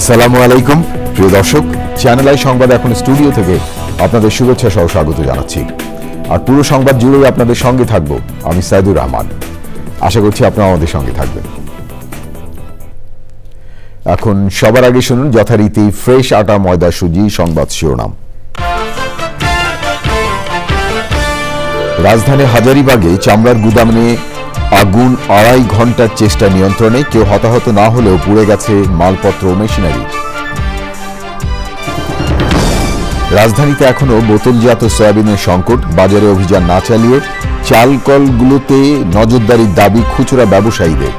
আসসালামু আলাইকুম প্রিয় দর্শক, চ্যানেল আই সংবাদ এখন স্টুডিও থেকে আপনাদের শুভেচ্ছা সহ স্বাগত জানাচ্ছি। আর পুরো সংবাদ জুড়েই আপনাদের সঙ্গে থাকব আমি সাইদুর রহমান। আশা করছি আপনারা আমাদের সঙ্গে থাকবেন। এখন সবার আগে শুনুন যথারীতি ফ্রেশ আটা ময়দা সুজি সংবাদ শিরোনাম। রাজধানী হাজারীবাগে চামড়ার গুদামে আগুন 2.5 ঘন্টার চেষ্টা নিয়ন্ত্রণে, কেউ হতাহত না হলেও পুড়ে গেছে মালপত্র ও মেশিনারি। রাজধানীতে এখনো বোতলজাত সয়াবিনের সংকট, বাজারে অভিযান না চালিয়ে চাল কলগুলোতে নজরদারির দাবি খুচরা ব্যবসায়ীদের।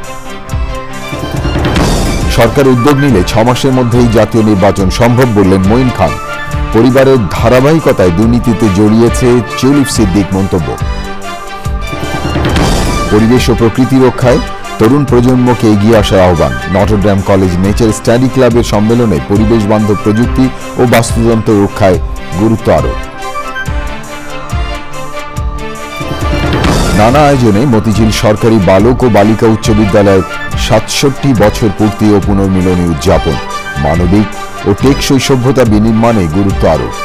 সরকার উদ্যোগ নিলে 6 মাসের মধ্যেই জাতীয় নির্বাচন সম্ভব বললেন মঈন খান। পরিবারের ধারাবাহিকতায় দুর্নীতিতে জড়িয়েছে চুলিফ সিদ্দিক মন্তব্য। পরিবেশ ও প্রকৃতি রক্ষায় তরুণ প্রজন্মকে এগিয়ে আসার আহ্বান। নটরডেম কলেজ নেচার স্টাডি ক্লাবের সম্মেলনে পরিবেশ বান্ধব প্রযুক্তি ও বাস্তুতন্ত্র রক্ষায় গুরুত্ব আরোপ। নানা আয়োজনে মতিঝিল সরকারি বালক ও বালিকা উচ্চ বিদ্যালয়ের ৬৭ বছর পূর্তি ও পুনর্মিলনী উদযাপন। মানবিক ও টেকসই সভ্যতা বিনির্মাণে গুরুত্ব আরোপ।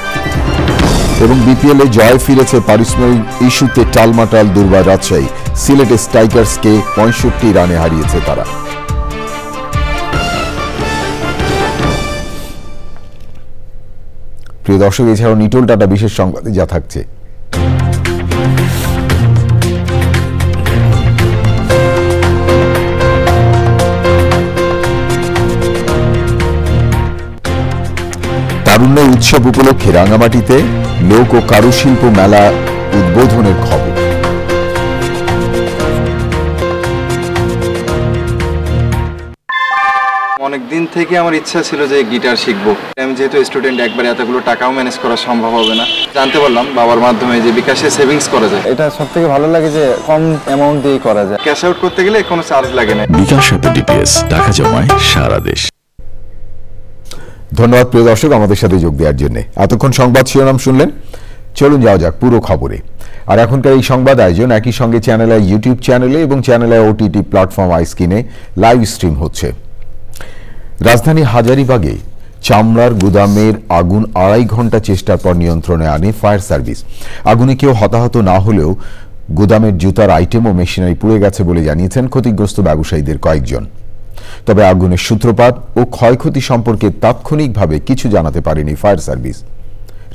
এবং বিপিএল এ জয় ফিরেছে পারিশ্রমিক ইস্যুতে টালমাটাল দুর্বার রাজশাহী। সিলেটে স্ট্রাইকার্সকে ৬৫ রানে হারিয়েছে তারা। প্রিয় দর্শক, এছাড়াও নিটোল টাটা বিশেষ সংবাদে যা থাকছে। তারুণ্য উৎসব উপলক্ষে রাঙামাটিতে লোক ও কারুশিল্প মেলা উদ্বোধনের খবর। অনেকদিন থেকে আমার ইচ্ছা ছিল যে গিটার শিখবো। আমি যেহেতু স্টুডেন্ট, একবারে এতগুলো টাকাও ম্যানেজ করা সম্ভব হবে না। জানতে পারলাম বাবার মাধ্যমে যে বিকাশে সেভিংস করা যায়। এটা সবথেকে ভালো লাগে যে কম অ্যামাউন্ট দিয়ে করা যায়। ক্যাশ আউট করতে গেলে কোনো চার্জ লাগে না। বিকাশ অ্যাপে ডিপিএস টাকা জমায় সারা দেশ। ধন্যবাদ প্রিয় দর্শক আমাদের সাথে যোগ দেওয়ার জন্য। এতক্ষণ সংবাদ শিরোনাম শুনলেন, চলুন যাওয়া যাক পুরো খবরে। আর এখনকার এই সংবাদ আয়োজন একই সঙ্গে চ্যানেল আই ইউটিউব চ্যানেলে এবং চ্যানেল আই ওটিটি প্ল্যাটফর্ম আইস্ক্রিনে লাইভ স্ট্রিম হচ্ছে। রাজধানী হাজারীবাগে চামড়ার গুদামের আগুন 2.5 ঘন্টা চেষ্টার পর নিয়ন্ত্রণে আনে ফায়ার সার্ভিস। আগুনে কেউ হতাহত না হলেও গুদামের জুতার আইটেম ও মেশিনারি পুড়ে গেছে বলে জানিয়েছেন ক্ষতিগ্রস্ত ব্যবসায়ীদের কয়েকজন। তবে আগুনের সূত্রপাত ও ক্ষয়ক্ষতি সম্পর্কে তাৎক্ষণিকভাবে কিছু জানাতে পারেনি ফায়ার সার্ভিস।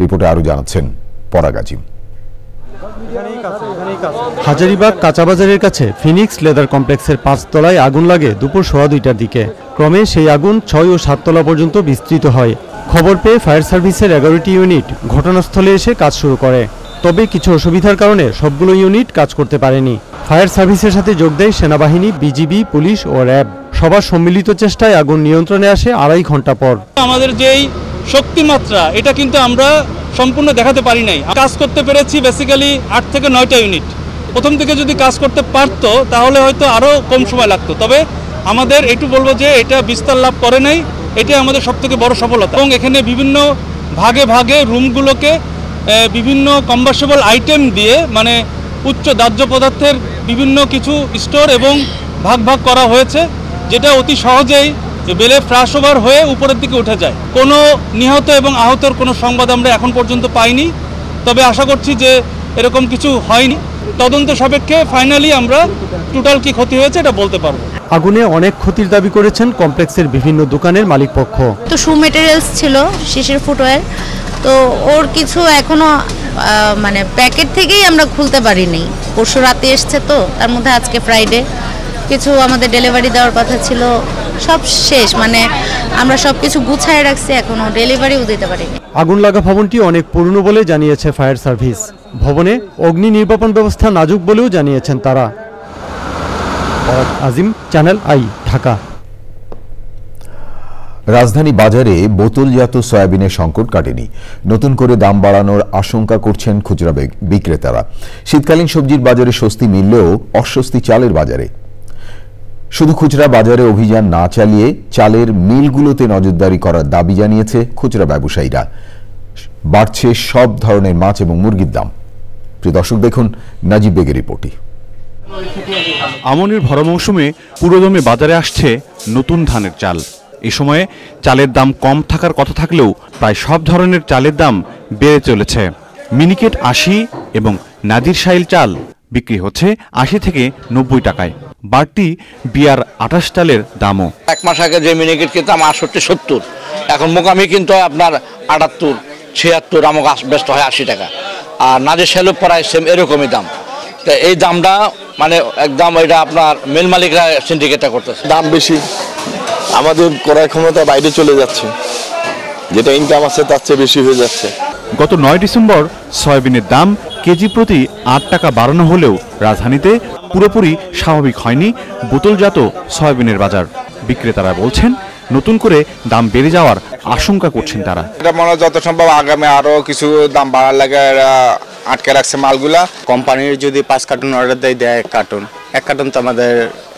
রিপোর্টে আরও জানাচ্ছেন পরাগ আজিম। হাজারীবাগ কাঁচাবাজারের কাছে ফিনিক্স লেদার কমপ্লেক্সের 5 তলায় আগুন লাগে দুপুর 2:15টার দিকে। ক্রমে সেই আগুন 6 ও 7 তলা পর্যন্ত বিস্তৃত হয়। খবর পেয়ে ফায়ার সার্ভিসের 11টি ইউনিট ঘটনাস্থলে এসে কাজ শুরু করে। তবে কিছু অসুবিধার কারণে সবগুলো ইউনিট কাজ করতে পারেনি। ফায়ার সার্ভিসের সাথে যোগ দেয় সেনাবাহিনী, বিজিবি, পুলিশ ও র্যাব। সবার সম্মিলিত চেষ্টায় আগুন নিয়ন্ত্রণে আসে 2.5 ঘন্টা পর। আমাদের যেই শক্তিমাত্রা এটা কিন্তু আমরা সম্পূর্ণ দেখাতে পারি নাই। কাজ করতে পেরেছি বেসিক্যালি 8 থেকে 9টা ইউনিট। প্রথম থেকে যদি কাজ করতে পারতো তাহলে হয়তো আরও কম সময় লাগতো। তবে আমাদের একটু বলবো যে এটা বিস্তার লাভ করে নাই, এটা আমাদের সবথেকে বড় সফলতা। এবং এখানে বিভিন্ন ভাগে ভাগে রুমগুলোকে বিভিন্ন কম্বাসেবল আইটেম দিয়ে, মানে উচ্চ দাহ্য পদার্থের বিভিন্ন কিছু স্টোর এবং ভাগ ভাগ করা হয়েছে, যেটা অতি সহজেই বেলে ফ্লাশ ওভার হয়ে উপরের দিকে উঠে যায়। কোনো নিহত এবং আহতর কোনো সংবাদ আমরা এখন পর্যন্ত পাইনি। তবে আশা করছি যে এরকম কিছু হয়নি। তদন্ত সাপেক্ষে ফাইনালি আমরা টোটাল কি ক্ষতি হয়েছে এটা বলতে পারবো। আগুনে অনেক ক্ষতির দাবি করেছেন কমপ্লেক্সের বিভিন্ন দোকানের মালিক পক্ষ। তো শু ম্যাটেরিয়ালস ছিল, শিশির ফুটওয়্যার, তো ওর কিছু এখনো মানে প্যাকেট থেকেই আমরা খুলতে পারিনি। পরশু রাতে এসছে, তো তার মধ্যে আজকে ফ্রাইডে কিছু আমাদের ডেলিভারি দেওয়ার কথা ছিল, সব শেষ। মানে আমরা সব কিছু গুছায় রাখছি, এখনো ডেলিভারিও দিতে পারিনি। আগুন লাগা ভবনটি অনেক পুরনো বলে জানিয়েছে ফায়ার সার্ভিস। ভবনে অগ্নি নির্বাপন ব্যবস্থা নাজুক বলেও জানিয়েছেন তারা। আজিম, চ্যানেল আই, ঢাকা। রাজধানী বাজারে বোতলজাত সয়াবিনের সংকট কাটেনি। নতুন করে দাম বাড়ানোর আশঙ্কা করছেন খুচরা বিক্রেতারা। শীতকালীন সবজির বাজারে স্বস্তি মিললেও অস্বস্তি চালের বাজারে। শুধু খুচরা বাজারে অভিযান না চালিয়ে চালের মিলগুলোতে নজরদারি করার দাবি জানিয়েছে খুচরা ব্যবসায়ীরা। বাড়ছে সব ধরনের মাছ এবং মুরগির দাম। প্রিয় দর্শক, দেখুন নাজিব বেগের রিপোর্টটি। আমনের ভরা মৌসুমে পুরোদমে বাজারে আসছে নতুন ধানের চাল। এ সময়ে চালের দাম কম থাকার কথা থাকলেও প্রায় সব ধরনের চালের দাম বেড়ে চলেছে। মিনিকেট 80 এবং নাদির শাইল চাল বিক্রি হচ্ছে 80 থেকে 90 টাকায়। বাড়তি বিয়ার 28 চালের দামও। এক মাস আগে যে মিনিকেট কিনতাম 68-70, এখন মোকামি কিন্তু আপনার 78-76, আমক ব্যস্ত হয় 80 টাকা। আর নাদির শাইলও প্রায় সেম এরকমই দাম। তো এই দামটা মানে একদম এটা আপনার মিল মালিকরা সিন্ডিকেটটা করতেছে। দাম বেশি, আমাদের ক্রয় ক্ষমতা বাইরে চলে যাচ্ছে, যেটা ইনকাম আছে তার চেয়ে বেশি হয়ে যাচ্ছে। গত 9 ডিসেম্বর সয়াবিনের দাম কেজি প্রতি 8 টাকা বাড়ানো হলেও রাজধানীতে পুরোপুরি স্বাভাবিক হয়নি বোতলজাত সয়াবিনের বাজার। বিক্রেতারা বলছেন নতুন করে দাম বেড়ে যাওয়ার আশঙ্কা করছেন তারা। এটা মনে হয় যত সম্ভব আগামী আরো কিছু দাম বাড়ার লাগে আটকে রাখছে মালগুলা। কোম্পানির যদি 5 কার্টুন অর্ডার দেয় 1 কার্টুন তো আমাদের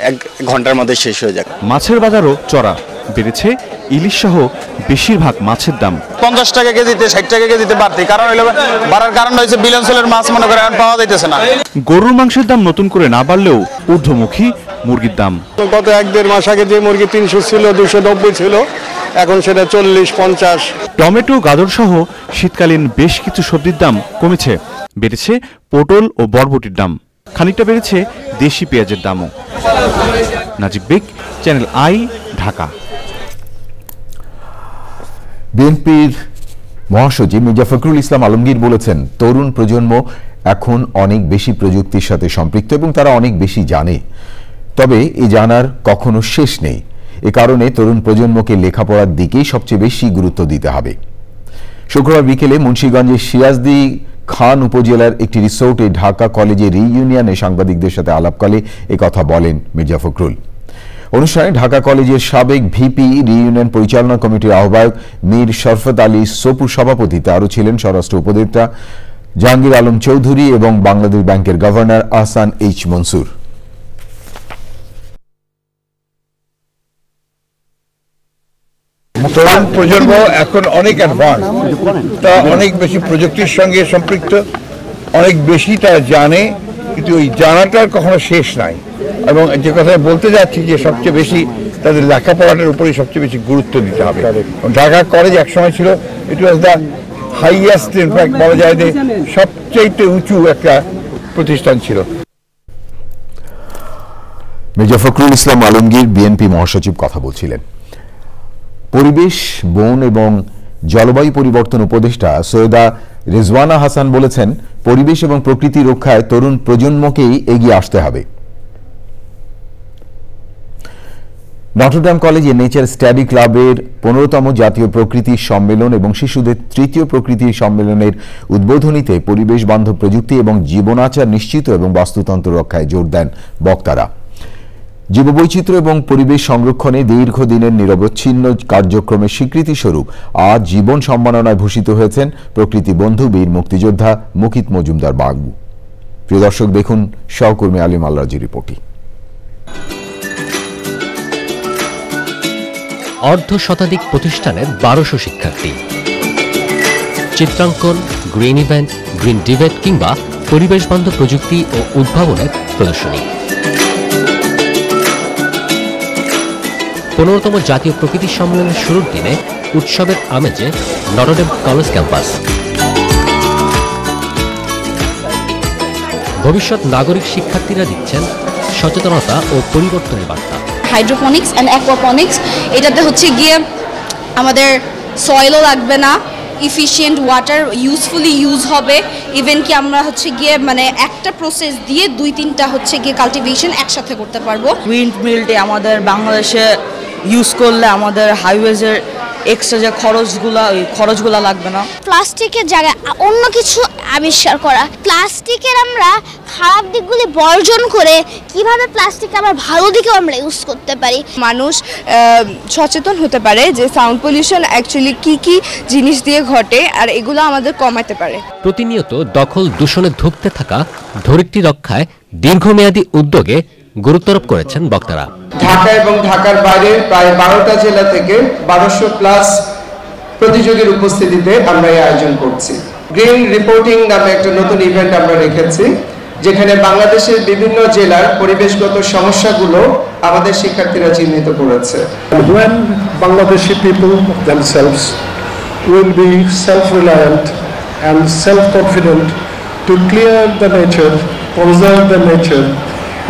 1 ঘন্টার মধ্যে শেষ হয়ে যায়। মাছের বাজারও চড়া, বেড়েছে ইলিশ সহ বেশিরভাগ মাছের দাম। 50 টাকা কেজিতে 60 টাকা কেজিতে বাড়তি কারণ হলো বাড়ার কারণ হয়েছে বিলনসলের মাছ মনে করে এখন পাওয়া যাইতেছে না। গরুর মাংসের দাম নতুন করে না বাড়লেও ঊর্ধ্বমুখী মুরগির দাম। গত 1-1.5 মাস আগে যে মুরগি 300 ছিল 290 ছিল, এখন সেটা 40-50। টমেটো, গাজর সহ শীতকালীন বেশ কিছু সবজির দাম কমেছে। বেড়েছে পটল ও বরবটির দাম, খানিকটা বেড়েছে দেশি পেঁয়াজের দামও। নাজিব বেগ, চ্যানেল আই, ঢাকা। বিএনপির মহাসচিব মির্জা ফখরুল ইসলাম আলমগীর বলেছেন, তরুণ প্রজন্ম এখন অনেক বেশি প্রযুক্তির সাথে সম্পৃক্ত এবং তারা অনেক বেশি জানে। তবে এই জানার কখনো শেষ নেই। এ কারণে তরুণ প্রজন্মকে লেখাপড়ার দিকেই সবচেয়ে বেশি গুরুত্ব দিতে হবে। শুক্রবার বিকেলে মুন্সিগঞ্জের সিরাজদি খান উপজেলার একটি রিসোর্টে ঢাকা কলেজের রিইউনিয়নে সাংবাদিকদের সাথে আলাপকালে একথা বলেন মির্জা ফখরুল। অনুষ্ঠানে ঢাকা কলেজের সাবেক ভিপি, রিইউনিয়ন পরিচালনা কমিটির আহ্বায়ক মীর শরফত আলী সপুর সভাপতিত্বে আরও ছিলেন স্বরাষ্ট্র উপদেষ্টা জাহাঙ্গীর আলম চৌধুরী এবং বাংলাদেশ ব্যাংকের গভর্নর আহসান এইচ মনসুর। তরুণ প্রজন্ম এখন অনেক অ্যাডভান্স, তা অনেক বেশি প্রযুক্তির সঙ্গে সম্পৃক্ত, অনেক বেশি তারা জানে, কিন্তু ওই জানাটার কখনো শেষ নাই। এবং যে কথা বলতে যাচ্ছি যে সবচেয়ে বেশি তাদের লেখাপড়াটার উপরে সবচেয়ে বেশি গুরুত্ব দিতে হবে। ঢাকা কলেজ একসময় ছিল, ইট ওয়াজ দ্য হাইয়েস্ট, ইনফ্যাক্ট বলা যায় যে সবচেয়ে উঁচু একটা প্রতিষ্ঠান ছিল। মির্জা ফখরুল ইসলাম আলমগীর, বিএনপি মহাসচিব কথা বলছিলেন। পরিবেশ, বন এবং জলবায়ু পরিবর্তন উপদেষ্টা সৈয়দা রেজওয়ানা হাসান বলেছেন, পরিবেশ এবং প্রকৃতি রক্ষায় তরুণ প্রজন্মকেই এগিয়ে আসতে হবে। নটরডেম কলেজে নেচার স্টাডি ক্লাবের 15তম জাতীয় প্রকৃতি সম্মেলন এবং শিশুদের 3য় প্রকৃতি সম্মেলনের উদ্বোধনীতে পরিবেশ বান্ধব প্রযুক্তি এবং জীবনাচার নিশ্চিত এবং বাস্তুতন্ত্র রক্ষায় জোর দেন বক্তারা। জীববৈচিত্র্য এবং পরিবেশ সংরক্ষণে দীর্ঘদিনের নিরবচ্ছিন্ন কার্যক্রমের স্বীকৃতি স্বরূপ আজ জীবন সম্মাননায় ভূষিত হয়েছেন প্রকৃতি বন্ধু বীর মুক্তিযোদ্ধা মুকিত মজুমদার বাবু। প্রিয় দর্শক, দেখুন সহকর্মী আলিম আল্লাহজির রিপোর্টটি। অর্ধশতাধিক প্রতিষ্ঠানের 1200 শিক্ষার্থী, চিত্রাঙ্কন, গ্রিন ইভেন্ট, গ্রিন ডিবেট কিংবা পরিবেশ বান্ধব প্রযুক্তি ও উদ্ভাবনের প্রদর্শনী। 15তম জাতীয় প্রকৃতি সম্মেলনের শুরুর দিনে উৎসবের আমেজে নটরডেম কলেজ ক্যাম্পাস। ভবিষ্যৎ নাগরিক শিক্ষার্থীরা দিচ্ছেন সচেতনতা ও পরিবর্তনের বার্তা। হাইড্রোপনিক্স অ্যান্ড অ্যাকোয়াপনিক্স, এটাতে হচ্ছে গিয়ে আমাদের সয়েলও লাগবে না, ইফিশিয়েন্ট ওয়াটার ইউজফুলি ইউজ হবে। ইভেন কি আমরা হচ্ছে গিয়ে মানে একটা প্রসেস দিয়ে 2-3টা হচ্ছে গিয়ে কাল্টিভেশন একসাথে করতে পারবো। উইন্ড মিলটি আমাদের বাংলাদেশে ইউজ করলে আমাদের হাইওয়েজের এক্সট্রা যে খরচগুলো লাগবে না। প্লাস্টিকের জায়গায় অন্য কিছু আবিষ্কার করা, প্লাস্টিকের আমরা খারাপ দিকগুলি বর্জন করে কিভাবে প্লাস্টিক আবার ভালো দিকেও আমরা ইউজ করতে পারি। মানুষ সচেতন হতে পারে যে সাউন্ড পলিউশন অ্যাকচুয়ালি কি জিনিস দিয়ে ঘটে আর এগুলো আমাদের কমাতে পারে। প্রতিনিয়ত দখল দূষণে ধুঁকতে থাকা ধরিত্রী রক্ষায় দীর্ঘমেয়াদী উদ্যোগে গুরুত্বারোপ করেছেন বক্তারা। ঢাকা এবং ঢাকার বাইরে প্রায় 12টা জেলা থেকে 1200+ প্রতিযোগীর উপস্থিতিতে আমরা এই আয়োজন করছি। গ্রিন রিপোর্টিং নামে একটা নতুন ইভেন্ট আমরা রেখেছি। যেখানে বাংলাদেশের বিভিন্ন জেলার পরিবেশগত সমস্যাগুলো আমাদের শিক্ষার্থীরা চিহ্নিত করেছে। When Bangladeshi people themselves will be self-reliant and self-confident to clear the nature, conserve the nature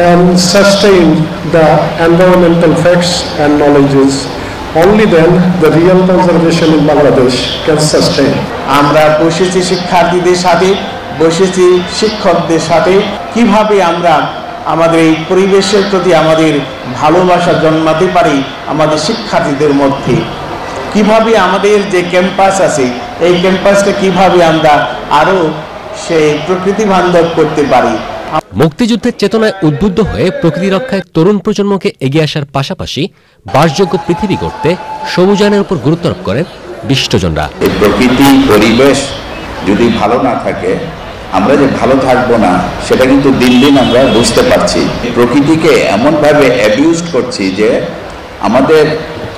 and sustain the environmental facts and knowledges, only then the real conservation in Bangladesh can sustain. আমরা বসেছি শিক্ষার্থীদের সাথে, বসেছি শিক্ষকদের সাথে, কিভাবে আমরা আমাদের এই পরিবেশের প্রতি আমাদের ভালোবাসা জন্মাতে পারি আমাদের শিক্ষার্থীদের মধ্যে, কিভাবে আমাদের যে ক্যাম্পাস আছে এই ক্যাম্পাসটা কিভাবে আমরা আরো সেই প্রকৃতি বান্ধব করতে পারি। মুক্তিযুদ্ধের চেতনায় উদ্বুদ্ধ হয়ে প্রকৃতি রক্ষায় তরুণ প্রজন্মকে এগিয়ে আসার পাশাপাশি বাসযোগ্য পৃথিবী গড়তে সবুজায়নের উপর গুরুত্ব আরোপ করেন বিশিষ্টজনরা। এই প্রকৃতি পরিবেশ যদি ভালো না থাকে আমরা যে ভালো থাকবো না সেটা কিন্তু দিন দিন আমরা বুঝতে পারছি। প্রকৃতিকে এমনভাবে অ্যাবিউজ করছি যে আমাদের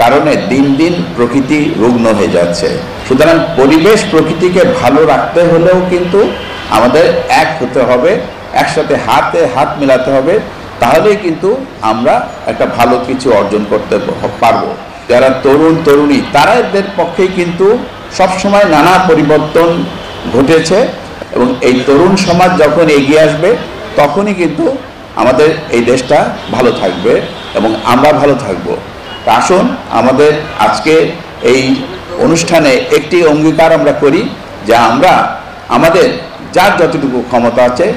কারণে দিন দিন প্রকৃতি রুগ্ন হয়ে যাচ্ছে। সুতরাং পরিবেশ প্রকৃতিকে ভালো রাখতে হলেও কিন্তু আমাদের এক হতে হবে, একসাথে হাতে হাত মেলাতে হবে, তাহলেই কিন্তু আমরা একটা ভালো কিছু অর্জন করতে পারবো। যারা তরুণ তরুণী তারা এদের পক্ষেই কিন্তু সবসময় নানা পরিবর্তন ঘটেছে এবং এই তরুণ সমাজ যখন এগিয়ে আসবে তখনই কিন্তু আমাদের এই দেশটা ভালো থাকবে এবং আমরা ভালো থাকবো। আসুন আমাদের আজকে এই অনুষ্ঠানে একটি অঙ্গীকার আমরা করি যে আমরা আমাদের যার যতটুকু ক্ষমতা আছে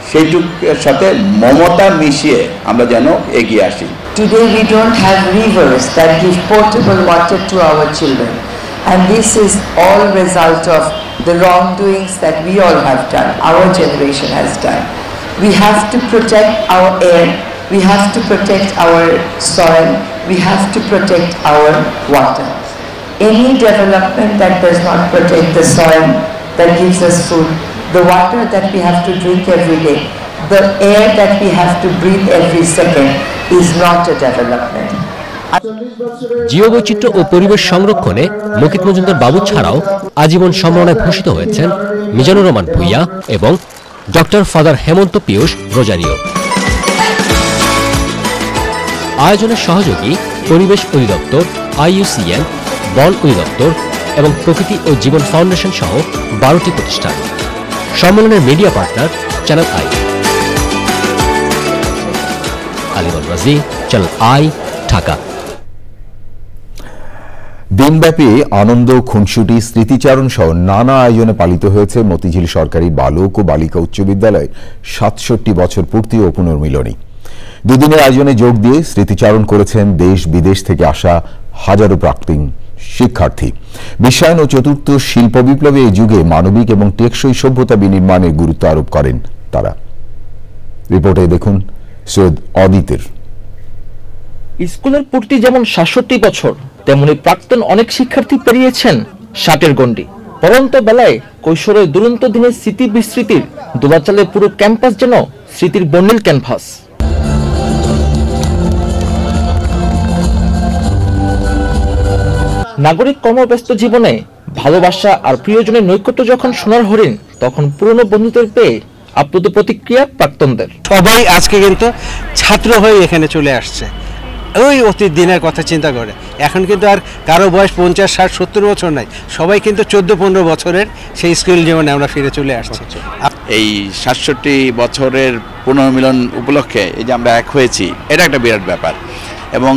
সেইটুকুর সাথে মমতা মিশিয়ে আমরা যেন এগিয়ে আসি। Today we don't have rivers that give potable water to our children, and this is all result of the wrongdoings that we all have done, our generation has done. We have to protect our air, we have to protect our soil, we have to protect our water. Any development that does not protect the soil that gives us food, the water that we have to drink every day, the air that we have to breathe every second is not a development. জীববৈচিত্র্য ও পরিবেশ সংরক্ষণে মুকিত মজুমদার বাবু ছাড়াও আজীবন সম্মাননায় ভূষিত হয়েছেন মিজানুর রহমান ভূঁইয়া এবং doctor father হেমন্ত Piyush Rosario. আয়োজনের সহযোগী পরিবেশ অধিদপ্তর, IUCN, বন অধিদপ্তর এবং প্রকৃতি ও জীবন ফাউন্ডেশন সহ 12টি প্রতিষ্ঠান। সম্মেলনের মিডিয়া পার্টনার চ্যানেল আই। আলিবল রাজি, চ্যানেল আই, ঢাকা। দিনব্যাপী আনন্দ, খুনসুটি, স্মৃতিচারণ সহ নানা আয়োজনে পালিত হয়েছে মতিঝিল সরকারি বালক ও বালিকা উচ্চ বিদ্যালয় 67 বছর পূর্তি ও পুনর্মিলনী। দুদিনের আয়োজনে যোগ দিয়ে স্মৃতিচারণ করেছেন দেশ বিদেশ থেকে আসা হাজারো প্রাক্তন শিক্ষার্থী। বিশ্বায়ন ও চতুর্থ শিল্প বিপ্লবে এই যুগে মানবিক এবং টেকসই সভ্যতা বিনির্মাণের গুরুত্ব আরোপ করেন তারা। রিপোর্টে দেখুন সৈয়দ অদিতের। স্কুলের পূর্তি যেমন 67 বছর, তেমনি প্রাক্তন অনেক শিক্ষার্থী পেরিয়েছেন 60-এর গণ্ডি। পরন্ত বেলায় কৈশোরের দুরন্ত দিনের স্মৃতি বিস্মৃতির দোলাচলে পুরো ক্যাম্পাস যেন স্মৃতির বর্ণিল ক্যানভাস। নাগরিক কর্মব্যস্ত জীবনে ভালোবাসা আর প্রিয়জনের নৈকট্য যখন সোনার হরিণ, তখন পুরনো বন্ধুদের পেয়ে আপ্লুত প্রতিক্রিয়া প্রাক্তনদের। সবাই আজকে কিন্তু ছাত্র হয়ে এখানে চলে আসছে, ওই অতীত দিনের কথা চিন্তা করে। এখন কিন্তু আর কারো বয়স 50, 60, 70 বছর নাই, সবাই কিন্তু 14-15 বছরের সেই স্কুল জীবনে আমরা ফিরে চলে আসছি। এই 67 বছরের পুনর্মিলন উপলক্ষে এই যে আমরা এক হয়েছি, এটা একটা বিরাট ব্যাপার এবং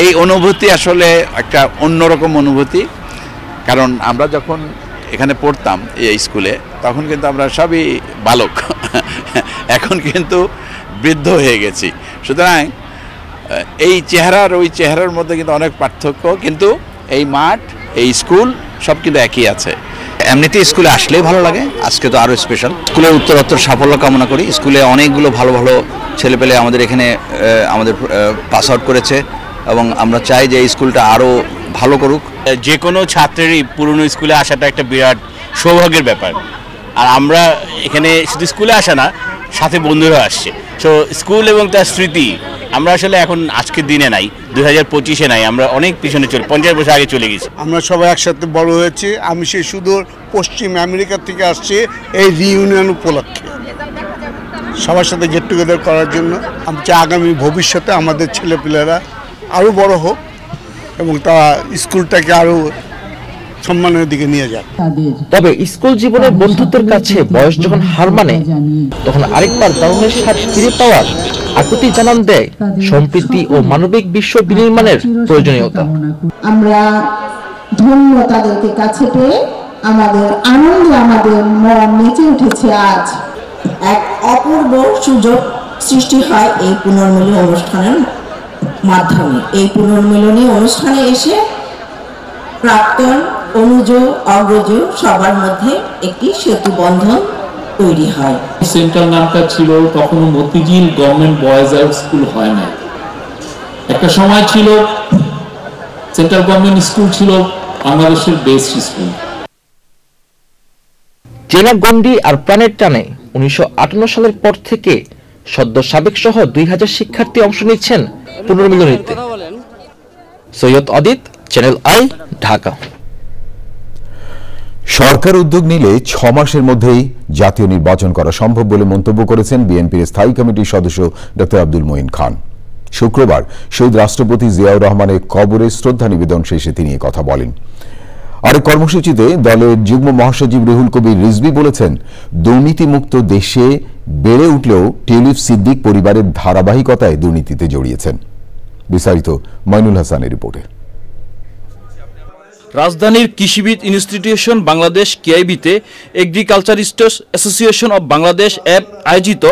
এই অনুভূতি আসলে একটা অন্যরকম অনুভূতি। কারণ আমরা যখন এখানে পড়তাম এই স্কুলে তখন কিন্তু আমরা সবই বালক, এখন কিন্তু বৃদ্ধ হয়ে গেছি। সুতরাং এই চেহারার ওই চেহারার মধ্যে কিন্তু অনেক পার্থক্য, কিন্তু এই মাঠ, এই স্কুল সব কিন্তু একই আছে। এমনিতে স্কুলে আসলেই ভালো লাগে, আজকে তো আরও স্পেশাল। স্কুলের উত্তরোত্তর সাফল্য কামনা করি। স্কুলে অনেকগুলো ভালো ভালো ছেলেপেলে আমাদের এখানে আমাদের পাস আউট করেছে এবং আমরা চাই যে এই স্কুলটা আরও ভালো করুক। যে কোনো ছাত্রেরই পুরনো স্কুলে আসাটা একটা বিরাট সৌভাগ্যের ব্যাপার। আর আমরা এখানে শুধু স্কুলে আসা না, সাথে বন্ধুরা আসছে। সো স্কুল এবং তার স্মৃতি আমরা আসলে এখন আজকের দিনে নাই, 2025-এ নাই, আমরা অনেক পিছনে 50 বছর আগে চলে গেছি। আমরা সবাই একসাথে বড় হয়েছি। আমি সেই সুদূর পশ্চিম আমেরিকা থেকে আসছি এই রিইউনিয়ন উপলক্ষে। সবার সাথে গেট টুগেদার করার জন্য। আমি চাই আগামী ভবিষ্যতে আমাদের ছেলেপিলেরা আরও বড় হোক এবং তারা স্কুলটাকে আরও সম্মানের দিকে নিয়ে যাক। তবে স্কুল জীবনের বন্ধুত্বের কাছে বয়স যখন হার মানে তখন আরেকবার দারুণের স্বাদ ফিরে পাওয়ার আকুতি জানান দেয় সম্প্রীতি ও মানবিক বিশ্ব বিনির্মাণের প্রয়োজনীয়তা। আমরা ধন্য তাদেরকে কাছে পেয়ে, আমাদের আনন্দে আমাদের মন নেচে উঠেছে। আজ এক অপূর্ব সুযোগ সৃষ্টি হয় এই পুনর্মিলনী অনুষ্ঠানের মাধ্যমে। এই পুনর্মিলনী অনুষ্ঠানে এসে প্রাক্তন, অনুজ, অগ্রজ সবার মধ্যে একটি সেতু বন্ধন তৈরি হয়। সেন্ট্রাল নামটা ছিল তখনও Motijheel government boys art school হয় না। একটা সময় ছিল সেন্ট্রাল গভর্নমেন্ট স্কুল ছিল বাংলাদেশের বেস্ট স্কুল। জেলা গণ্ডি আর প্রাণের টানে 1958 সালের পর থেকে সদ্য সাবেক সহ 2000 শিক্ষার্থী অংশ নিচ্ছেন পুনর্মিলনীতে। সৈয়দ অদিত, চ্যানেল আই, ঢাকা। সরকার উদ্যোগ নিলে 6 মাসের মধ্যেই জাতীয় নির্বাচন করা সম্ভব বলে মন্তব্য করেছেন বিএনপির স্থায়ী কমিটির সদস্য ডক্টর আব্দুল মঈন খান। শুক্রবার শহীদ রাষ্ট্রপতি জিয়াউর রহমানের কবরে শ্রদ্ধা নিবেদন শেষে তিনি কথা বলেন। আরেক কর্মসূচিতে দলের যুগ্ম মহাসচিব রুহুল কবির রিজভী বলেছেন, দুর্নীতিমুক্ত দেশে বেড়ে উঠলেও টিউলিপ সিদ্দিক পরিবারের ধারাবাহিকতায় দুর্নীতিতে জড়িয়েছেন। বিস্তারিত মইনুল হাসানের রিপোর্টে। রাজধানীর কৃষিবিদ ইনস্টিটিউশন বাংলাদেশ কেআইবিতে এগ্রিকালচারিস্টস অ্যাসোসিয়েশন অব বাংলাদেশ অ্যাপ আয়োজিত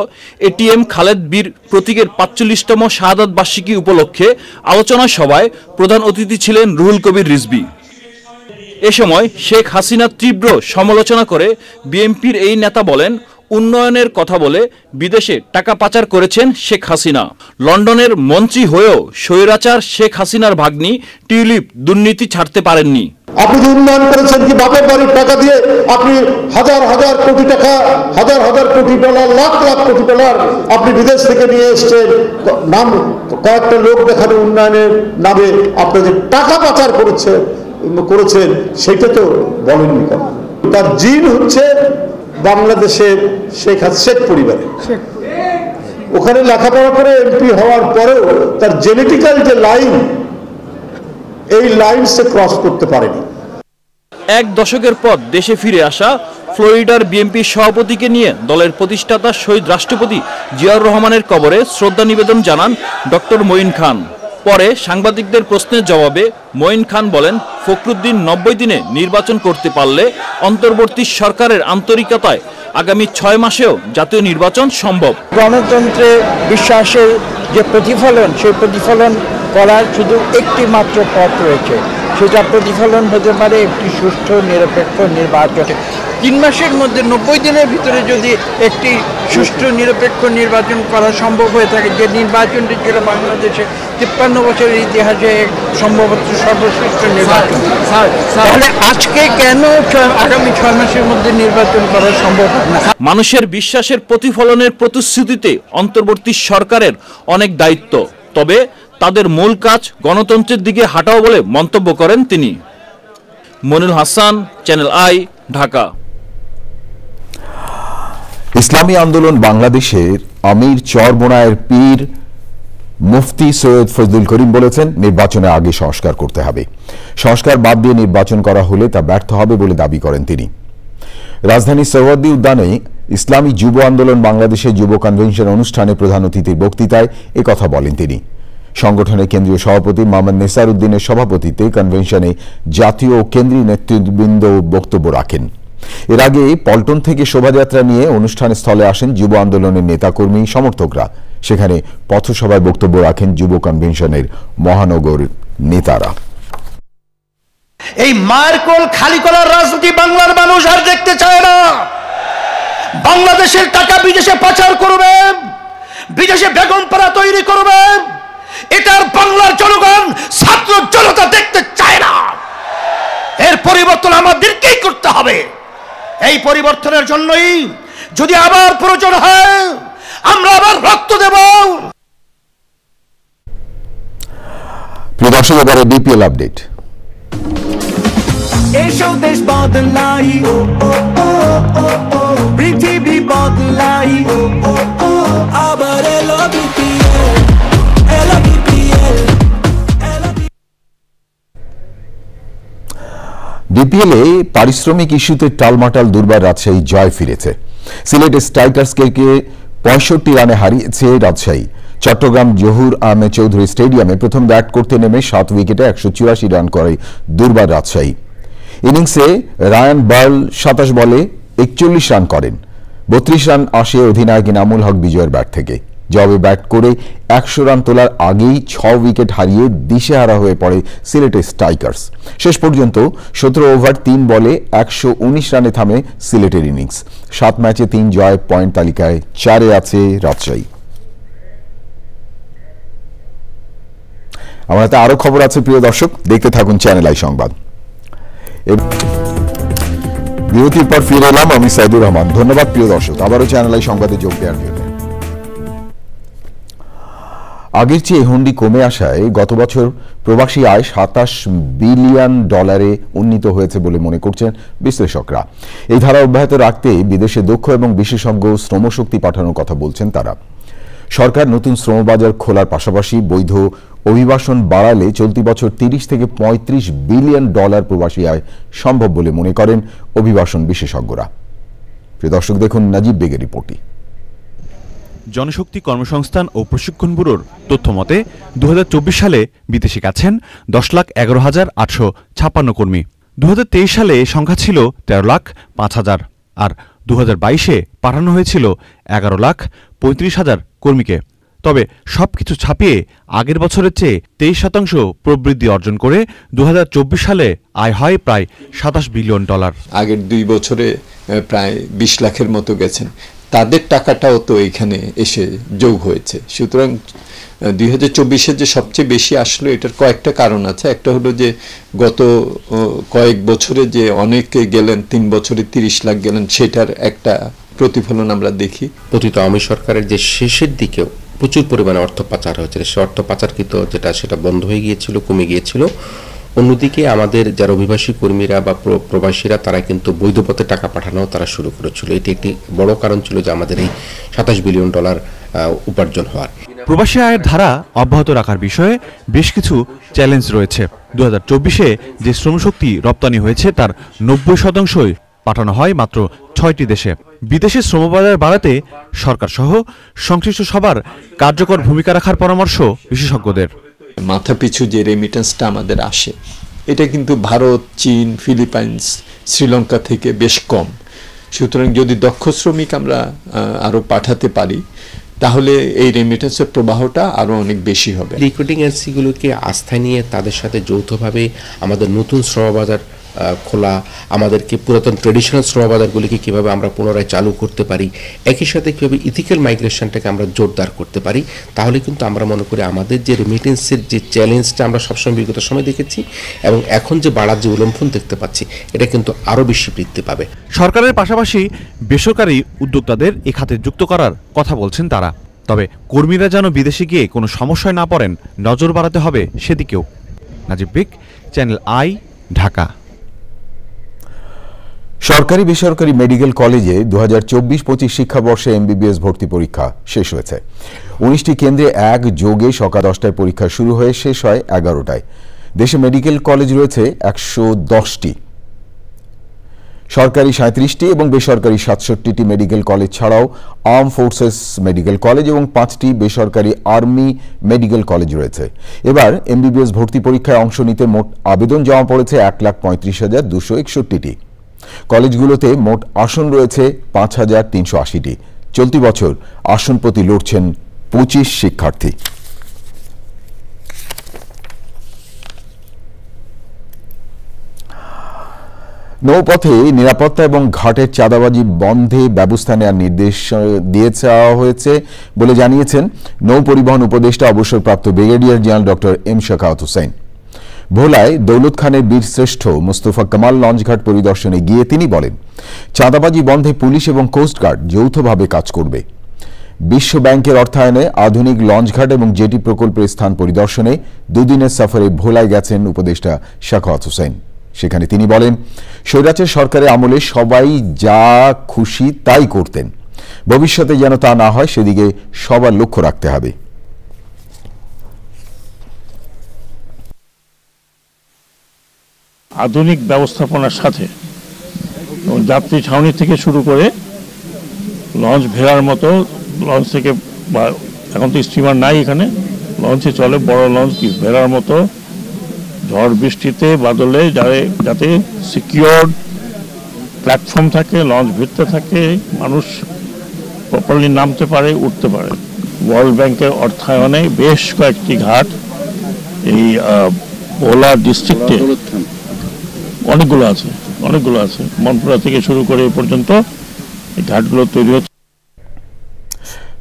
এটিএম খালেদ বীর প্রতীকের 45তম শাহাদাত বার্ষিকী উপলক্ষে আলোচনা সভায় প্রধান অতিথি ছিলেন রুহুল কবির রিজভী। এ সময় শেখ হাসিনার তীব্র সমালোচনা করে বিএনপির এই নেতা বলেন, উন্নয়নের কথা বলে বিদেশে টাকা পাচার করেছেন শেখ হাসিনা। লন্ডনের মন্ত্রী হয়েও স্বৈরাচার শেখ হাসিনার ভাগ্নি টিউলিপ দুর্নীতি ছাড়তে পারেননি। আপনি যে উন্নয়ন করেছেন কি বাপের বাড়ির টাকা দিয়ে আপনি হাজার হাজার কোটি টাকা, হাজার হাজার কোটি ডলার, লাখ লাখ কোটি ডলার আপনি বিদেশ থেকে নিয়ে এসছেন, নাম কয়েকটা লোক দেখানো উন্নয়নের নামে আপনি যে টাকা পাচার করেছেন সেটা তো বলেননি কেন? তার জিন হচ্ছে বাংলাদেশের শেখ পরিবারে, ওখানে লেখাপড়া করে এমপি হওয়ার পরেও তার জেনেটিক্যাল যে লাইন, এই লাইন সে ক্রস করতে পারেনি। এক দশকের পর দেশে ফিরে আসা ফ্লোরিডার বিএনপি সভাপতিকে নিয়ে দলের প্রতিষ্ঠাতা শহীদ রাষ্ট্রপতি জিয়াউর রহমানের কবরে শ্রদ্ধা নিবেদন জানান ডক্টর মঈন খান। পরে সাংবাদিকদের প্রশ্নের জবাবে মঈন খান বলেন, ফখরুদ্দিন 90 দিনে নির্বাচন করতে পারলে অন্তর্বর্তী সরকারের আন্তরিকতায় আগামী 6 মাসেও জাতীয় নির্বাচন সম্ভব। গণতন্ত্রে বিশ্বাসের যে প্রতিফলন, সেই প্রতিফলন করার শুধু একটি মাত্র পথ রয়েছে, সেটা প্রতিফলন হতে পারে একটি সুষ্ঠু নিরপেক্ষ নির্বাচন। 3 মাসের মধ্যে 90 দিনের ভিতরে যদি একটি সুষ্ঠু নিরপেক্ষ নির্বাচন করা সম্ভব হয়ে থাকে, যে নির্বাচনটি ছিল বাংলাদেশে 53 বছরের ইতিহাসে সম্ভবত সর্বশ্রেষ্ঠ নির্বাচন, তাহলে আজকে কেন আগামী 6 মাসের মধ্যে নির্বাচন করা সম্ভব না? মানুষের বিশ্বাসের প্রতিফলনের প্রতিশ্রুতিতে অন্তর্বর্তী সরকারের অনেক দায়িত্ব, তবে তাদের মূল কাজ গণতন্ত্রের দিকে হাঁটাও বলে মন্তব্য করেন তিনি। Monirul Hasan, channel I, Dhaka. ইসলামী আন্দোলন বাংলাদেশের আমির চরমোনায়ের পীর মুফতি সৈয়দ ফজলুল করিম বলেছেন, নির্বাচনে আগে সংস্কার করতে হবে। সংস্কার বাদ দিয়ে নির্বাচন করা হলে তা ব্যর্থ হবে বলে দাবি করেন তিনি। রাজধানীর সৌহার্দী উদ্যানে ইসলামী যুব আন্দোলন বাংলাদেশের যুব কনভেনশন অনুষ্ঠানে প্রধান অতিথির বক্তৃতায় একথা বলেন তিনি। সংগঠনের কেন্দ্রীয় সভাপতি মোহাম্মদ নেসার উদ্দিনের সভাপতিত্বে কনভেনশনে জাতীয় ও কেন্দ্রীয় নেতৃবৃন্দ বক্তব্য রাখেন। এর আগে পল্টন থেকে শোভাযাত্রা নিয়ে অনুষ্ঠান স্থলে আসেন যুব আন্দোলনের নেতাকর্মী সমর্থকরা। সেখানে পথসভায় বক্তব্য রাখেন যুব কনভেনশনের মহানগর নেতারা। এই মায়ের কোল খালি করার রাজনীতি বাংলার মানুষ আর দেখতে চায় না। বাংলাদেশের টাকা বিদেশে পাচার করবে, বিদেশে বেগমপাড়া তৈরি করবে, এটার বাংলার জনগণ, ছাত্র জনতা দেখতে চায় না। এর পরিবর্তন আমাদেরকেই করতে হবে। এই পরিবর্তনের জন্যই যদি আবার প্রয়োজন হয় আমরা আবার রক্ত দেব। প্রিয় দর্শক, এবারে বিপিএল আপডেট। এসো দেশ বদলাই, পৃথিবী বদলাই, আইপিএলে পারিশ্রমিক ইস্যুতে টালমাটাল দুর্বার রাজশাহী জয় ফিরেছে। সিলেটের স্ট্রাইকার্সকে 65 রানে হারিয়েছে রাজশাহী। চট্টগ্রাম জহুর আহমেদ চৌধুরী স্টেডিয়ামে প্রথম ব্যাট করতে নেমে 7 উইকেটে 184 রান করে দুর্বার রাজশাহী। ইনিংসে রায়ান বার্ল 27 বলে 41 রান করেন। 32 রান আসে অধিনায়ক ইনামুল হক বিজয়ের ব্যাট থেকে। জবাবে ব্যাট করে 100 রান তোলার আগেই 6 উইকেট হারিয়ে দিশেহারা হয়ে পড়ে সিলেটের স্ট্রাইকার্স। শেষ পর্যন্ত 17 ওভার 3 বলে 119 রানে থামে সিলেটের ইনিংস। 7 ম্যাচে 3 জয়, পয়েন্ট তালিকায় 4-এ আছে রাজশাহী। আমার হাতে আরো খবর আছে প্রিয় দর্শক, দেখতে থাকুন চ্যানেল আই সংবাদ। বিরতির পর ফিরে এলাম আমি সাইদুর রহমান। ধন্যবাদ প্রিয় দর্শক আবারও চ্যানেল আই সংবাদে যোগ দেওয়ার জন্য। আগের চেয়ে হুন্ডি কমে আসায় গত বছর প্রবাসী আয় $27 বিলিয়ন উন্নীত হয়েছে বলে মনে করছেন বিশ্লেষকরা। এই ধারা অব্যাহত রাখতে বিদেশে দক্ষ এবং বিশেষজ্ঞ শ্রমশক্তি পাঠানোর কথা বলছেন তারা। সরকার নতুন শ্রমবাজার খোলার পাশাপাশি বৈধ অভিবাসন বাড়ালে চলতি বছর $30 থেকে $35 বিলিয়ন প্রবাসী আয় সম্ভব বলে মনে করেন অভিবাসন বিশেষজ্ঞরা। প্রিয় দর্শক দেখুন নাজিব বেগের রিপোর্টটি। জনশক্তি কর্মসংস্থান ও প্রশিক্ষণ ব্যুরোর তথ্য মতে 2024 সালে বিদেশে গেছেন 10,11,856 কর্মী। 2023 সালে সংখ্যা ছিল 13,05,000 আর 2022-এ পাঠানো হয়েছিল 11,35,000 কর্মীকে। তবে সবকিছু ছাপিয়ে আগের বছরের চেয়ে 23% প্রবৃদ্ধি অর্জন করে 2024 সালে আয় হয় প্রায় $27 বিলিয়ন। আগের 2 বছরে প্রায় 20 লাখের মতো গেছেন, তাদের টাকাটাও তো এখানে এসে যোগ হয়েছে। সুতরাং 2024-এ যে সবচেয়ে বেশি আসলো এটার কয়েকটা কারণ আছে। একটা হলো যে গত কয়েক বছরে যে অনেকে গেলেন, 3 বছরে 30 লাখ গেলেন, সেটার একটা প্রতিফলন আমরা দেখি। পতিত আওয়ামী সরকারের যে শেষের দিকেও প্রচুর পরিমাণে অর্থ পাচার হয়েছিল, সে অর্থ পাচারকৃত সেটা বন্ধ হয়ে গিয়েছিল, কমে গিয়েছিল। অন্যদিকে আমাদের যারা অভিবাসী কর্মীরা বা প্রবাসীরা তারা কিন্তু বৈধ পথে টাকা পাঠানো তারা শুরু করেছিল। এটি একটি বড় কারণ ছিল যে আমাদের এই $27 বিলিয়ন উপার্জন হওয়ার। প্রবাসী আয়ের ধারা অব্যাহত রাখার বিষয়ে বেশ কিছু চ্যালেঞ্জ রয়েছে। 2024-এ যে শ্রমশক্তি রপ্তানি হয়েছে তার 90%ই পাঠানো হয় মাত্র 6টি দেশে। বিদেশে শ্রমবাজার বাড়াতে সরকার সহ সংশ্লিষ্ট সবার কার্যকর ভূমিকা রাখার পরামর্শ বিশেষজ্ঞদের। মাথাপিছু যে রেমিটেন্সটা আমাদের আসে এটা কিন্তু ভারত, চীন, ফিলিপাইন্স, শ্রীলঙ্কা থেকে বেশ কম। সুতরাং যদি দক্ষ শ্রমিক আমরা আরো পাঠাতে পারি তাহলে এই রেমিটেন্সের প্রবাহটা আরো অনেক বেশি হবে। রিক্রুটিং এজেন্সিগুলোকে আস্থায় নিয়ে তাদের সাথে যৌথভাবে আমাদের নতুন শ্রমবাজার খোলা, আমাদেরকে পুরাতন ট্রেডিশনাল শ্রমবাজারগুলিকে কীভাবে আমরা পুনরায় চালু করতে পারি, একই সাথে কীভাবে ইথিক্যাল মাইগ্রেশনটাকে আমরা জোরদার করতে পারি, তাহলে কিন্তু আমরা মনে করি আমাদের যে রেমিটেন্সের যে চ্যালেঞ্জটা আমরা সবসময় বিগত সময় দেখেছি এবং এখন যে বাড়ার যে উল্লম্ফন দেখতে পাচ্ছি এটা কিন্তু আরও বেশি বৃদ্ধি পাবে। সরকারের পাশাপাশি বেসরকারি উদ্যোক্তাদের এ খাতে যুক্ত করার কথা বলছেন তারা। তবে কর্মীরা যেন বিদেশে গিয়ে কোনো সমস্যায় না পড়েন নজর বাড়াতে হবে সেদিকেও। নাজিব বেগ, চ্যানেল আই, ঢাকা। সরকারি বেসরকারি মেডিকেল কলেজে 2024-25 শিক্ষাবর্ষে MBBS ভর্তি পরীক্ষা শেষ হয়েছে। 19টি কেন্দ্রে একযোগে সকাল 10টায় পরীক্ষা শুরু হয়ে শেষ হয় 11টায়। দেশে মেডিকেল কলেজ রয়েছে 110টি। সরকারি 37টি এবং বেসরকারি 67টি মেডিকেল কলেজ ছাড়াও আর্ম ফোর্সেস মেডিকেল কলেজ এবং 5টি বেসরকারি আর্মি মেডিকেল কলেজ রয়েছে। এবার MBBS ভর্তি পরীক্ষায় অংশ নিতে মোট আবেদন জমা পড়েছে 1,35,261টি। কলেজগুলোতে মোট আসন রয়েছে 5,380টি। চলতি বছর আসন প্রতি লড়ছেন 25 শিক্ষার্থী। নৌপথে নিরাপত্তা এবং ঘাটের চাঁদাবাজি বন্ধে ব্যবস্থা নেওয়ার নির্দেশ দিয়ে দেওয়া হয়েছে বলে জানিয়েছেন নৌ পরিবহন উপদেষ্টা অবসরপ্রাপ্ত brigadier general doctor M Shakhawat Hossain. ভোলায় দৌলত খানের বীরশ্রেষ্ঠ মোস্তফা কামাল লঞ্চঘাট পরিদর্শনে গিয়ে তিনি বলেন, চাঁদাবাজি বন্ধে পুলিশ এবং কোস্টগার্ড যৌথভাবে কাজ করবে। বিশ্ব ব্যাংকের অর্থায়নে আধুনিক লঞ্চঘাট এবং জেটি প্রকল্পের স্থান পরিদর্শনে দুদিনের সফরে ভোলায় গেছেন উপদেষ্টা শাখাওয়াত হোসেন। সেখানে তিনি বলেন, স্বৈরাচার সরকারের আমলে সবাই যা খুশি তাই করতেন, ভবিষ্যতে যেন তা না হয় সেদিকে সবার লক্ষ্য রাখতে হবে। আধুনিক ব্যবস্থাপনার সাথে যাত্রী ছাউনি থেকে শুরু করে লঞ্চ ভেড়ার মতো, লঞ্চ থেকে বা এখন তো স্টিমার নাই এখানে, লঞ্চে চলে বড় লঞ্চ ভেড়ার মতো, ঝড় বৃষ্টিতে বাদলে যাতে সিকিউরড প্ল্যাটফর্ম থাকে, লঞ্চ ভিড়তে থাকে, মানুষ প্রপারলি নামতে পারে, উঠতে পারে। ওয়ার্ল্ড ব্যাংকের অর্থায়নে বেশ কয়েকটি ঘাট এই ভোলা ডিস্ট্রিক্টে অনেকগুলো আছে, মনপুরা থেকে শুরু করে এ পর্যন্ত এই ঘাটগুলো তৈরি হচ্ছে।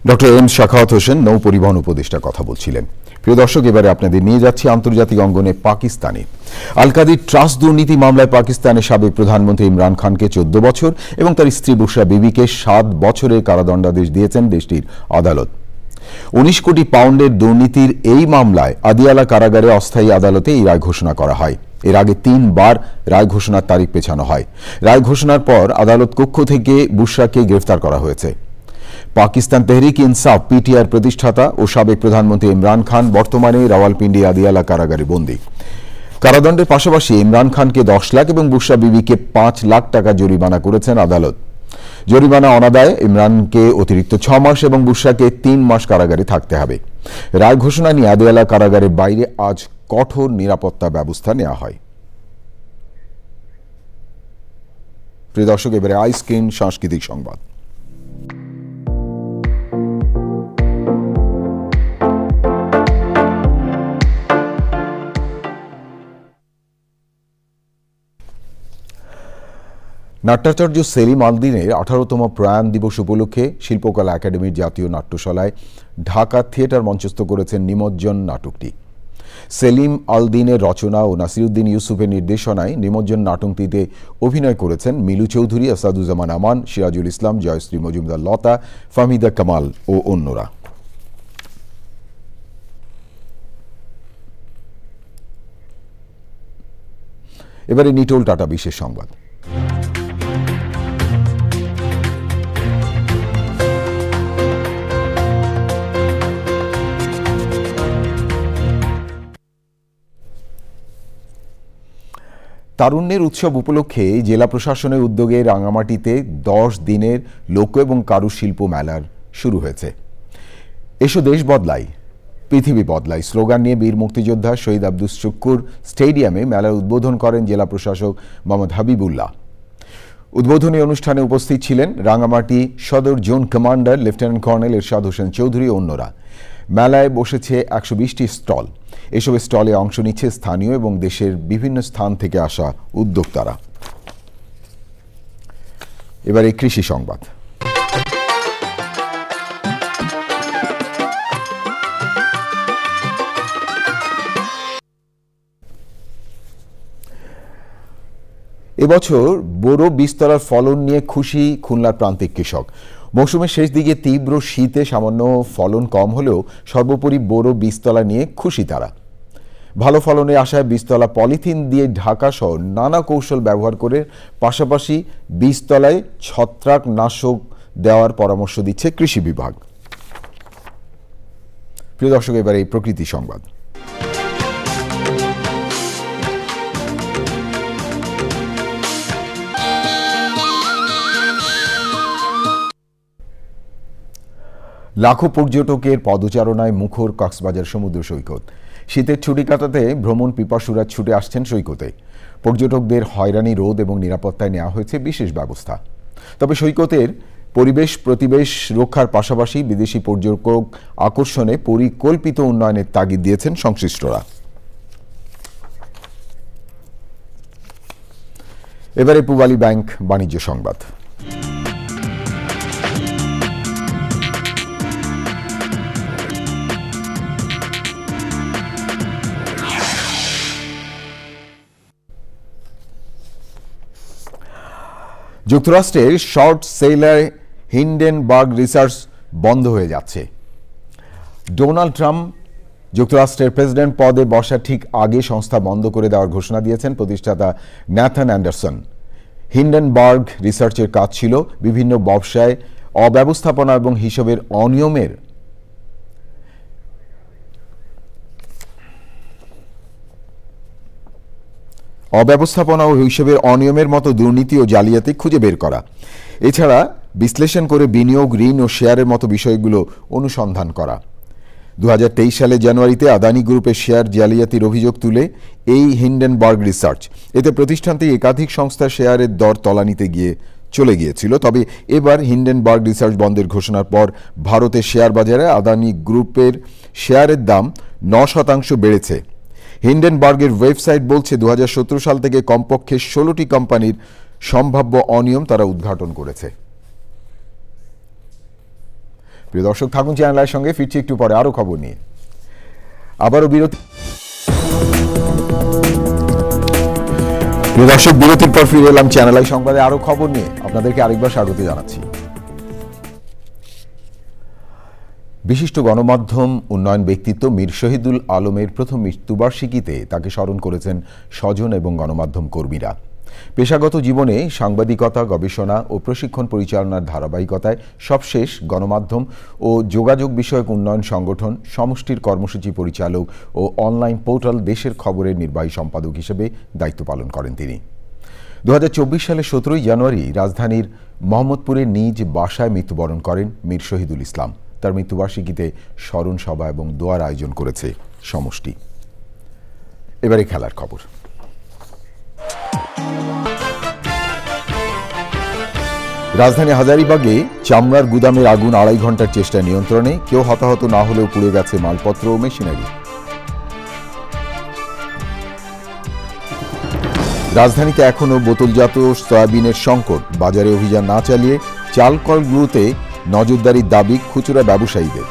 ডক্টর এম শাখাওয়াত হোসেন নৌ পরিবহন উপদেষ্টা কথা বলছিলেন। প্রিয় দর্শক, এবারে আপনাদের নিয়ে যাচ্ছি আন্তর্জাতিক অঙ্গনে পাকিস্তানে। আল কাদির ট্রাস্ট দুর্নীতি মামলায় পাকিস্তানের সাবেক প্রধানমন্ত্রী ইমরান খানকে 14 বছর এবং তার স্ত্রী বুশরা বিবিকে 7 বছরের কারাদণ্ডাদেশ দিয়েছেন দেশটির আদালত। 19 কোটি পাউন্ডের দুর্নীতির এই মামলায় আদিয়ালা কারাগারে অস্থায়ী আদালতে এই রায় ঘোষণা করা হয়। এর আগে 3 বার রায় ঘোষণার তারিখ পেছানো হয়। রায় ঘোষণার পর আদালত কক্ষ থেকে বুশরাকে গ্রেফতার করা হয়েছে। পাকিস্তান তেহরিক ইনসাফ পিটিআর প্রতিষ্ঠাতা ও সাবেক প্রধানমন্ত্রী ইমরান খান বর্তমানে রাওয়ালপিন্ডি আদিয়ালা কারাগারে বন্দী। কারাদণ্ডের পাশাপাশি ইমরান খানকে 10 লাখ এবং বুশরা বিবিকে 5 লাখ টাকা জরিমানা করেছেন আদালত। জরিমানা অনাদায়ে ইমরানকে অতিরিক্ত 6 মাস এবং বুশরাকে 3 মাস কারাগারে থাকতে হবে। রায় ঘোষণা নিয়ে আদিয়ালা কারাগারের বাইরে আজ কঠোর নিরাপত্তা ব্যবস্থা নেওয়া হয়। প্রিয় দর্শক, এবারে আইস্ক্রিন সাংস্কৃতিক সংবাদ। নাট্যাচার্য সেলিম আলদিনের 18তম প্রয়াণ দিবস উপলক্ষে শিল্পকলা একাডেমির জাতীয় নাট্যশালায় ঢাকা থিয়েটার মঞ্চস্থ করেছেন নিমজ্জন নাটকটি। সেলিম আলদিনের রচনা ও নাসিরুদ্দিন ইউসুফের নির্দেশনায় নিমজ্জন নাটকটিতে অভিনয় করেছেন মিলু চৌধুরী, আসাদুজ্জামান আমান, সিরাজুল ইসলাম, জয়শ্রী মজুমদার লতা, ফাহমিদা কামাল ও অন্যরা। এবারে নিটোল টাটা বিশেষ সংবাদ। তারুণ্যের উৎসব উপলক্ষে জেলা প্রশাসনের উদ্যোগে রাঙামাটিতে 10 দিনের লোক এবং কারুশিল্প মেলার শুরু হয়েছে। এসো দেশ বদলাই, পৃথিবী বদলাই স্লোগান নিয়ে বীর মুক্তিযোদ্ধা শহীদ আব্দুস শুক্কুর স্টেডিয়ামে মেলার উদ্বোধন করেন জেলা প্রশাসক মোহাম্মদ হাবিবুল্লাহ। উদ্বোধনী অনুষ্ঠানে উপস্থিত ছিলেন রাঙামাটি সদর জোন কমান্ডার লেফটেন্যান্ট কর্নেল এরশাদ হোসেন চৌধুরী ও অন্যরা। মেলায় বসেছে 120টি স্টল। এসব স্টলে অংশ নিচ্ছে স্থানীয় এবং দেশের বিভিন্ন স্থান থেকে আসা উদ্যোক্তারা। এবারে কৃষি সংবাদ। এবছর বোরো বীজতলার ফলন নিয়ে খুশি খুলনার প্রান্তিক কৃষক। মৌসুমের শেষ দিকে তীব্র শীতে সামান্য ফলন কম হলেও সর্বোপরি বোরো বীজতলা নিয়ে খুশি তারা। ভালো ফলনের আশায় বীজতলা পলিথিন দিয়ে ঢাকা সহ নানা কৌশল ব্যবহার করে পাশাপাশি বীজতলায় ছত্রাকনাশক দেওয়ার পরামর্শ দিচ্ছে কৃষি বিভাগ। প্রিয় দর্শক, এবারে এই প্রকৃতি সংবাদ। লাখো পর্যটকের পদচারণায় মুখর কক্সবাজার সমুদ্র সৈকত। শীতের ছুটি কাটাতে ভ্রমণ পিপাসুরা ছুটে আসছেন সৈকতে। পর্যটকদের হয়রানি রোধ এবং নিরাপত্তায় নেওয়া হয়েছে বিশেষ ব্যবস্থা। তবে সৈকতের পরিবেশ প্রতিবেশ রক্ষার পাশাপাশি বিদেশি পর্যটক আকর্ষণে পরিকল্পিত উন্নয়নের তাগিদ দিয়েছেন সংশ্লিষ্টরা। এবারে পূবালী ব্যাংক বাণিজ্য সংবাদ। যুক্তরাষ্ট্রের শর্ট সেলার হিন্ডেনবার্গ রিসার্চ বন্ধ হয়ে যাচ্ছে। ডোনাল্ড ট্রাম্প যুক্তরাষ্ট্রের প্রেসিডেন্ট পদে বসার ঠিক আগে সংস্থা বন্ধ করে দেওয়ার ঘোষণা দিয়েছেন প্রতিষ্ঠাতা ন্যাথান অ্যান্ডারসন। হিন্ডেনবার্গ রিসার্চের কাজ ছিল বিভিন্ন ব্যবসায় অব্যবস্থাপনা এবং হিসাবের অনিয়মের অব্যবস্থাপনা ও হিসেবের অনিয়মের মতো দুর্নীতি ও জালিয়াতি খুঁজে বের করা, এছাড়া বিশ্লেষণ করে বিনিয়োগ, ঋণ ও শেয়ারের মতো বিষয়গুলো অনুসন্ধান করা। 2023 সালের জানুয়ারিতে আদানি গ্রুপের শেয়ার জালিয়াতির অভিযোগ তুলে এই হিন্ডেনবার্গ রিসার্চ, এতে প্রতিষ্ঠানটি একাধিক সংস্থার শেয়ারের দর তলানিতে চলে গিয়েছিল। তবে এবার হিন্ডেনবার্গ রিসার্চ বন্ধের ঘোষণার পর ভারতের শেয়ার বাজারে আদানি গ্রুপের শেয়ারের দাম 9% বেড়েছে। হিন্ডেনবার্গের ওয়েবসাইট বলছে 2017 সাল থেকে কমপক্ষে 16টি কোম্পানির সম্ভাব্য অনিয়ম তারা উদ্ঘাটন করেছে। প্রিয় দর্শক, থাকুন চ্যানেলের সঙ্গে, ফিরছি একটু পরে আরো খবর নিয়ে। আবারও বিরতি। প্রিয় দর্শক, বিরতির পর ফিরে এলাম চ্যানেল আই সংবাদে আরো খবর নিয়ে। আপনাদেরকে আরেকবার স্বাগত জানাচ্ছি। বিশিষ্ট গণমাধ্যম উন্নয়ন ব্যক্তিত্ব মীর শহীদুল আলমের প্রথম মৃত্যুবার্ষিকীতে তাকে স্মরণ করেছেন স্বজন এবং গণমাধ্যম কর্মীরা। পেশাগত জীবনে সাংবাদিকতা, গবেষণা ও প্রশিক্ষণ পরিচালনার ধারাবাহিকতায় সবশেষ গণমাধ্যম ও যোগাযোগ বিষয়ক উন্নয়ন সংগঠন সমষ্টির কর্মসূচি পরিচালক ও অনলাইন পোর্টাল দেশের খবরের নির্বাহী সম্পাদক হিসেবে দায়িত্ব পালন করেন তিনি। 2024 সালের 17 জানুয়ারি রাজধানীর মোহাম্মদপুরে নিজ বাসায় মৃত্যুবরণ করেন মীর শহীদুল ইসলাম। তার মৃত্যুবার্ষিকীতে স্মরণ সভা এবং দোয়ার আয়োজন করেছে সমষ্টি। এবারে খেলার খবর। রাজধানী হাজারীবাগে চামড়ার গুদামের আগুন 2.5 ঘন্টার চেষ্টা নিয়ন্ত্রণে, কেউ হতাহত না হলেও পুড়ে গেছে মালপত্র ও মেশিনারি। রাজধানীতে এখনও বোতলজাত সয়াবিনের সংকট, বাজারে অভিযান না চালিয়ে চাল কলগুলোতে নজরদারির দাবি খুচরা ব্যবসায়ীদের।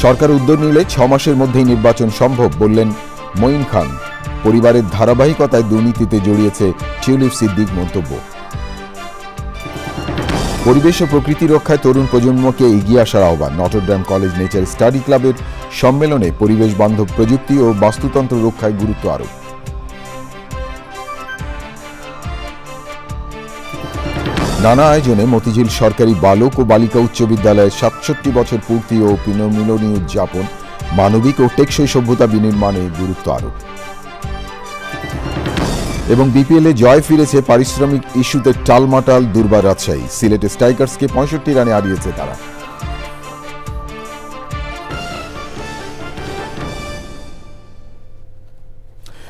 সরকার উদ্যোগ নিলে 6 মাসের মধ্যেই নির্বাচন সম্ভব বললেন মঈন খান। পরিবারের ধারাবাহিকতায় দুর্নীতিতে জড়িয়েছে টিউলিপ সিদ্দিক মন্তব্য। পরিবেশ ও প্রকৃতি রক্ষায় তরুণ প্রজন্মকে এগিয়ে আসার আহ্বান। নটরডেম কলেজ নেচার স্টাডি ক্লাবের সম্মেলনে পরিবেশ বান্ধব প্রযুক্তি ও বাস্তুতন্ত্র রক্ষায় গুরুত্ব আরোপ। নানা আয়োজনে মতিঝিল সরকারি বালক ও বালিকা উচ্চ বিদ্যালয়ের 67 বছর পূর্তি ও পুনর্মিলনী উদযাপন, মানবিক ও টেকসই সভ্যতা বিনির্মাণে গুরুত্ব আরোপ। এবং বিপিএলে জয় ফিরেছে পারিশ্রমিক ইস্যুতে টালমাটাল দুর্বার রাজশাহী। সিলেটে স্ট্রাইকার্সকে 65 রানে হারিয়েছে তারা।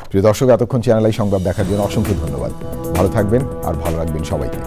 প্রিয় দর্শক, এতক্ষণ চ্যানেল আই সংবাদ দেখার জন্য অসংখ্য ধন্যবাদ। ভালো থাকবেন আর ভালো রাখবেন সবাইকে।